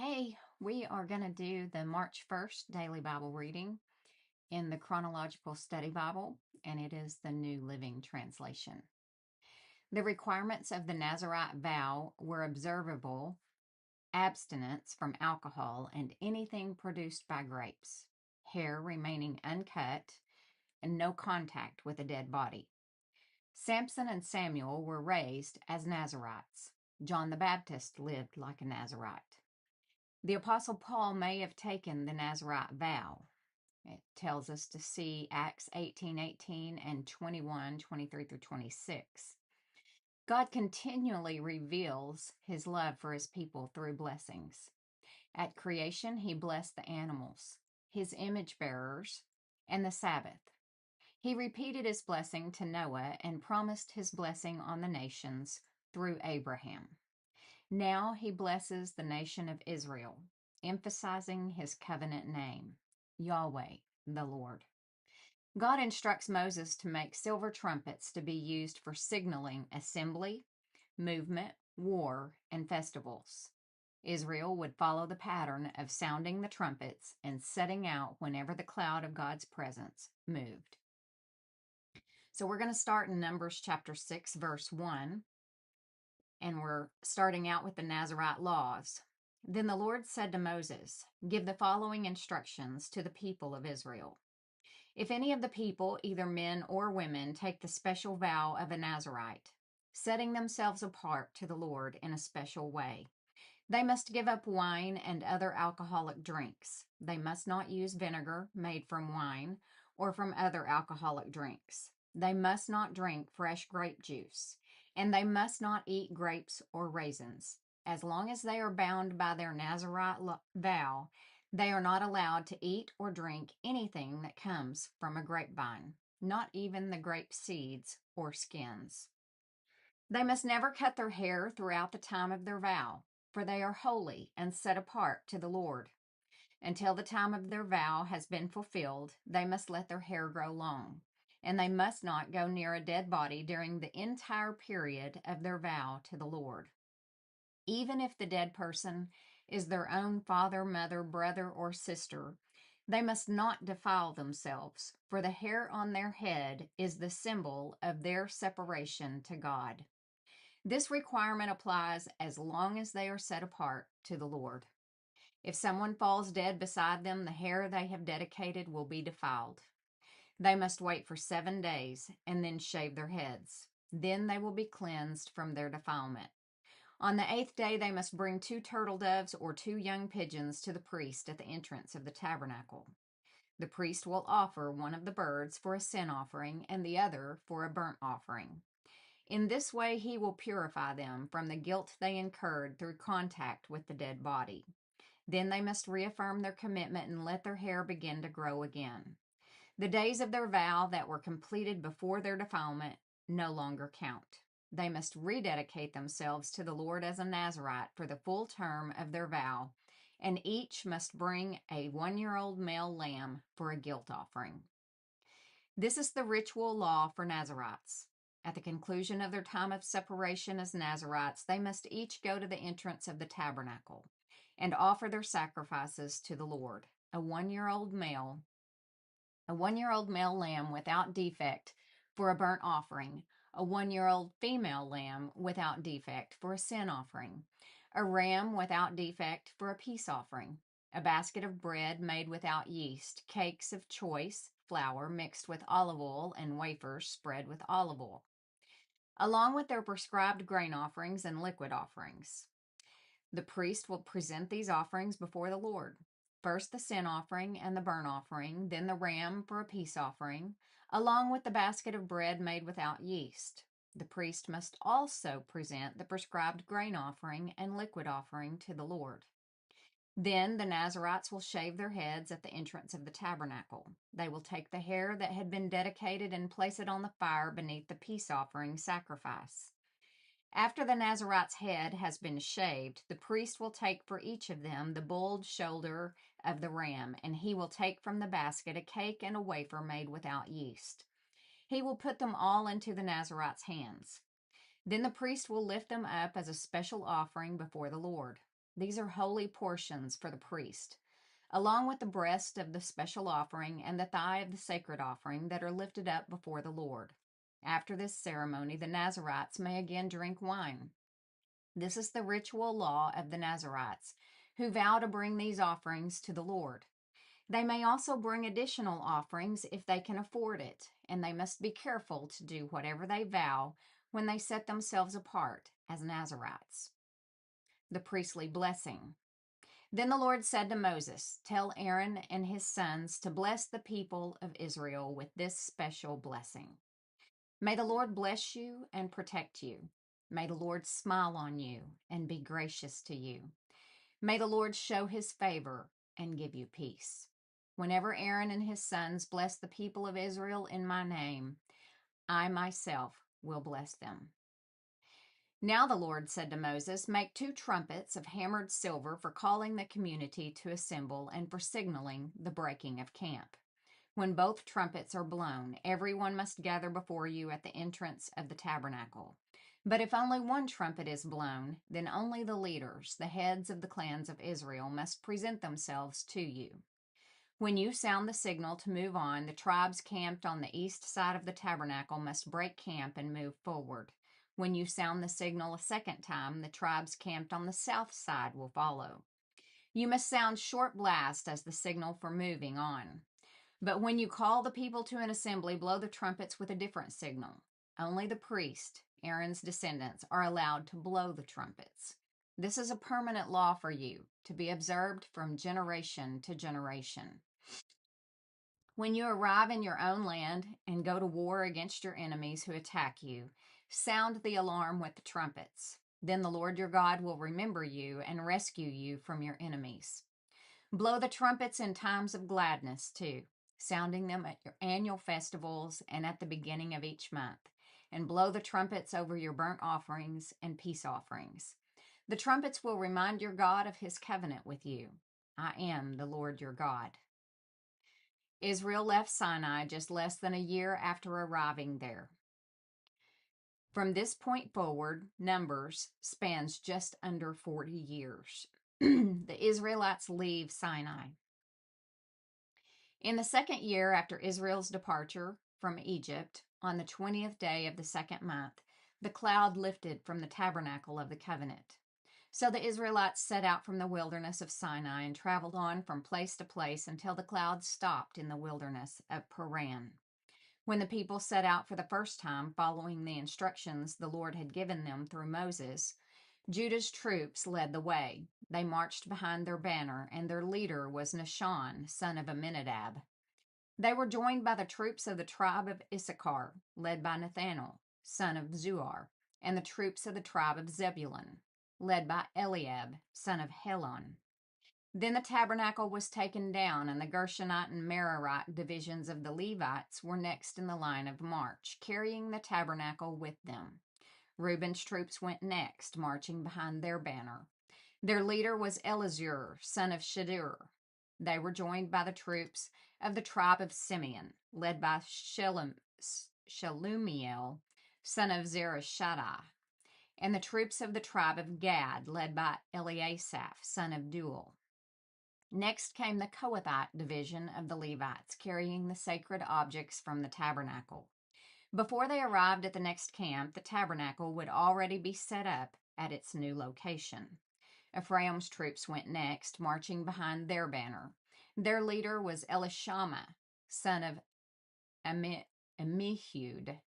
Hey, we are going to do the March 1st daily Bible reading in the Chronological Study Bible, and it is the New Living Translation. The requirements of the Nazirite vow were observable abstinence from alcohol and anything produced by grapes, hair remaining uncut, and no contact with a dead body. Samson and Samuel were raised as Nazirites. John the Baptist lived like a Nazirite. The Apostle Paul may have taken the Nazirite vow. It tells us to see Acts 18:18 and 21:23 through 26. God continually reveals his love for his people through blessings. At creation, he blessed the animals, his image bearers, and the Sabbath. He repeated his blessing to Noah and promised his blessing on the nations through Abraham. Now he blesses the nation of Israel, emphasizing his covenant name, Yahweh, the Lord. God instructs Moses to make silver trumpets to be used for signaling assembly, movement, war, and festivals. Israel would follow the pattern of sounding the trumpets and setting out whenever the cloud of God's presence moved. So we're going to start in Numbers chapter 6, verse 1. And we're starting out with the Nazirite Laws. Then the Lord said to Moses, "Give the following instructions to the people of Israel. If any of the people, either men or women, take the special vow of a Nazirite, setting themselves apart to the Lord in a special way, they must give up wine and other alcoholic drinks. They must not use vinegar made from wine or from other alcoholic drinks. They must not drink fresh grape juice, and they must not eat grapes or raisins. As long as they are bound by their Nazirite vow, they are not allowed to eat or drink anything that comes from a grapevine, not even the grape seeds or skins. They must never cut their hair throughout the time of their vow, for they are holy and set apart to the Lord. Until the time of their vow has been fulfilled, they must let their hair grow long, and they must not go near a dead body during the entire period of their vow to the Lord. Even if the dead person is their own father, mother, brother, or sister, they must not defile themselves, for the hair on their head is the symbol of their separation to God. This requirement applies as long as they are set apart to the Lord. If someone falls dead beside them, the hair they have dedicated will be defiled. They must wait for 7 days and then shave their heads. Then they will be cleansed from their defilement. On the 8th day, they must bring 2 turtle doves or 2 young pigeons to the priest at the entrance of the tabernacle. The priest will offer one of the birds for a sin offering and the other for a burnt offering. In this way, he will purify them from the guilt they incurred through contact with the dead body. Then they must reaffirm their commitment and let their hair begin to grow again. The days of their vow that were completed before their defilement no longer count. They must rededicate themselves to the Lord as a Nazirite for the full term of their vow, and each must bring a 1-year-old male lamb for a guilt offering. This is the ritual law for Nazirites. At the conclusion of their time of separation as Nazirites, they must each go to the entrance of the tabernacle and offer their sacrifices to the Lord, a 1-year-old male lamb without defect for a burnt offering, a 1-year-old female lamb without defect for a sin offering, a ram without defect for a peace offering, a basket of bread made without yeast, cakes of choice flour mixed with olive oil, and wafers spread with olive oil, along with their prescribed grain offerings and liquid offerings. The priest will present these offerings before the Lord. First the sin offering and the burnt offering, then the ram for a peace offering, along with the basket of bread made without yeast. The priest must also present the prescribed grain offering and liquid offering to the Lord. Then the Nazirites will shave their heads at the entrance of the tabernacle. They will take the hair that had been dedicated and place it on the fire beneath the peace offering sacrifice. After the Nazirite's head has been shaved, the priest will take for each of them the bulled shoulder of the ram, and he will take from the basket a cake and a wafer made without yeast. He will put them all into the Nazirite's hands. Then the priest will lift them up as a special offering before the Lord. These are holy portions for the priest, along with the breast of the special offering and the thigh of the sacred offering that are lifted up before the Lord. After this ceremony, the Nazirites may again drink wine. This is the ritual law of the Nazirites, who vow to bring these offerings to the Lord. They may also bring additional offerings if they can afford it, and they must be careful to do whatever they vow when they set themselves apart as Nazirites. The priestly blessing. Then the Lord said to Moses, "Tell Aaron and his sons to bless the people of Israel with this special blessing. May the Lord bless you and protect you. May the Lord smile on you and be gracious to you. May the Lord show his favor and give you peace. Whenever Aaron and his sons bless the people of Israel in my name, I myself will bless them." Now the Lord said to Moses, "Make 2 trumpets of hammered silver for calling the community to assemble and for signaling the breaking of camp. When both trumpets are blown, everyone must gather before you at the entrance of the tabernacle. But if only one trumpet is blown, then only the leaders, the heads of the clans of Israel, must present themselves to you. When you sound the signal to move on, the tribes camped on the east side of the tabernacle must break camp and move forward. When you sound the signal a second time, the tribes camped on the south side will follow. You must sound short blast as the signal for moving on. But when you call the people to an assembly, blow the trumpets with a different signal. Only the priest, Aaron's descendants, are allowed to blow the trumpets. This is a permanent law for you, to be observed from generation to generation. When you arrive in your own land and go to war against your enemies who attack you, sound the alarm with the trumpets. Then the Lord your God will remember you and rescue you from your enemies. Blow the trumpets in times of gladness, too, sounding them at your annual festivals and at the beginning of each month. And blow the trumpets over your burnt offerings and peace offerings. The trumpets will remind your God of his covenant with you. I am the Lord your God. Israel left Sinai just less than a year after arriving there. From this point forward, Numbers spans just under 40 years. The Israelites leave Sinai. In the second year after Israel's departure from Egypt, on the 20th day of the second month, the cloud lifted from the tabernacle of the covenant. So the Israelites set out from the wilderness of Sinai and traveled on from place to place until the cloud stopped in the wilderness of Paran. When the people set out for the first time, following the instructions the Lord had given them through Moses, Judah's troops led the way. They marched behind their banner, and their leader was Nahshon, son of Amminadab. They were joined by the troops of the tribe of Issachar, led by Nathanael, son of Zuar, and the troops of the tribe of Zebulun, led by Eliab, son of Helon. Then the tabernacle was taken down, and the Gershonite and Merarite divisions of the Levites were next in the line of march, carrying the tabernacle with them. Reuben's troops went next, marching behind their banner. Their leader was Elizur, son of Shedeur. They were joined by the troops of the tribe of Simeon, led by Shelumiel, son of Zereshaddai, and the troops of the tribe of Gad, led by Eliasaph, son of Duel. Next came the Kohathite division of the Levites, carrying the sacred objects from the tabernacle. Before they arrived at the next camp, the tabernacle would already be set up at its new location. Ephraim's troops went next, marching behind their banner. Their leader was Elishama, son of Ammihud.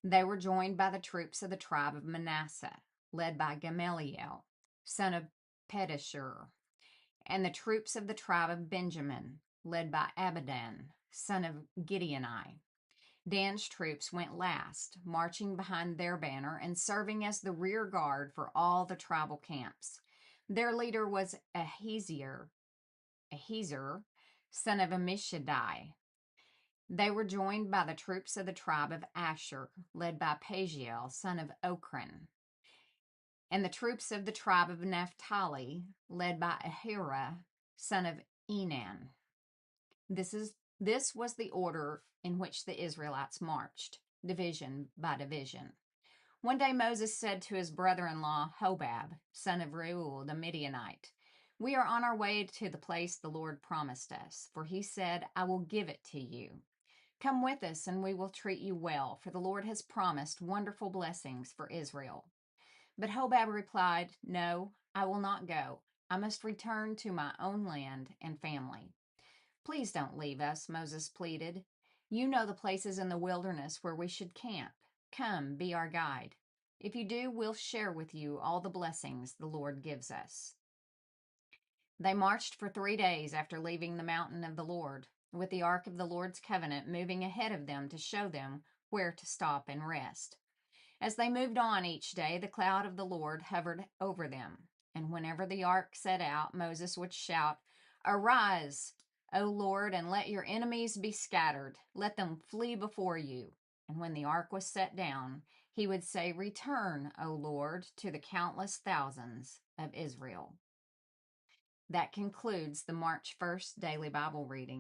They were joined by the troops of the tribe of Manasseh, led by Gamaliel, son of Pedashur, and the troops of the tribe of Benjamin, led by Abidan, son of Gideoni. Dan's troops went last, marching behind their banner and serving as the rear guard for all the tribal camps. Their leader was Ahiezer, son of Ammishaddai. They were joined by the troops of the tribe of Asher, led by Pagiel, son of Ochran, and the troops of the tribe of Naphtali, led by Ahira, son of Enan. This was the order in which the Israelites marched, division by division. One day Moses said to his brother-in-law, Hobab, son of Reuel the Midianite, "We are on our way to the place the Lord promised us, for he said, 'I will give it to you.' Come with us, and we will treat you well, for the Lord has promised wonderful blessings for Israel." But Hobab replied, "No, I will not go. I must return to my own land and family." "Please don't leave us," Moses pleaded. "You know the places in the wilderness where we should camp. Come, be our guide. If you do, we'll share with you all the blessings the Lord gives us." They marched for 3 days after leaving the mountain of the Lord, with the ark of the Lord's covenant moving ahead of them to show them where to stop and rest. As they moved on each day, the cloud of the Lord hovered over them. And whenever the ark set out, Moses would shout, "Arise, O Lord, and let your enemies be scattered. Let them flee before you." And when the ark was set down, he would say, "Return, O Lord, to the countless thousands of Israel." That concludes the March 1st daily Bible reading.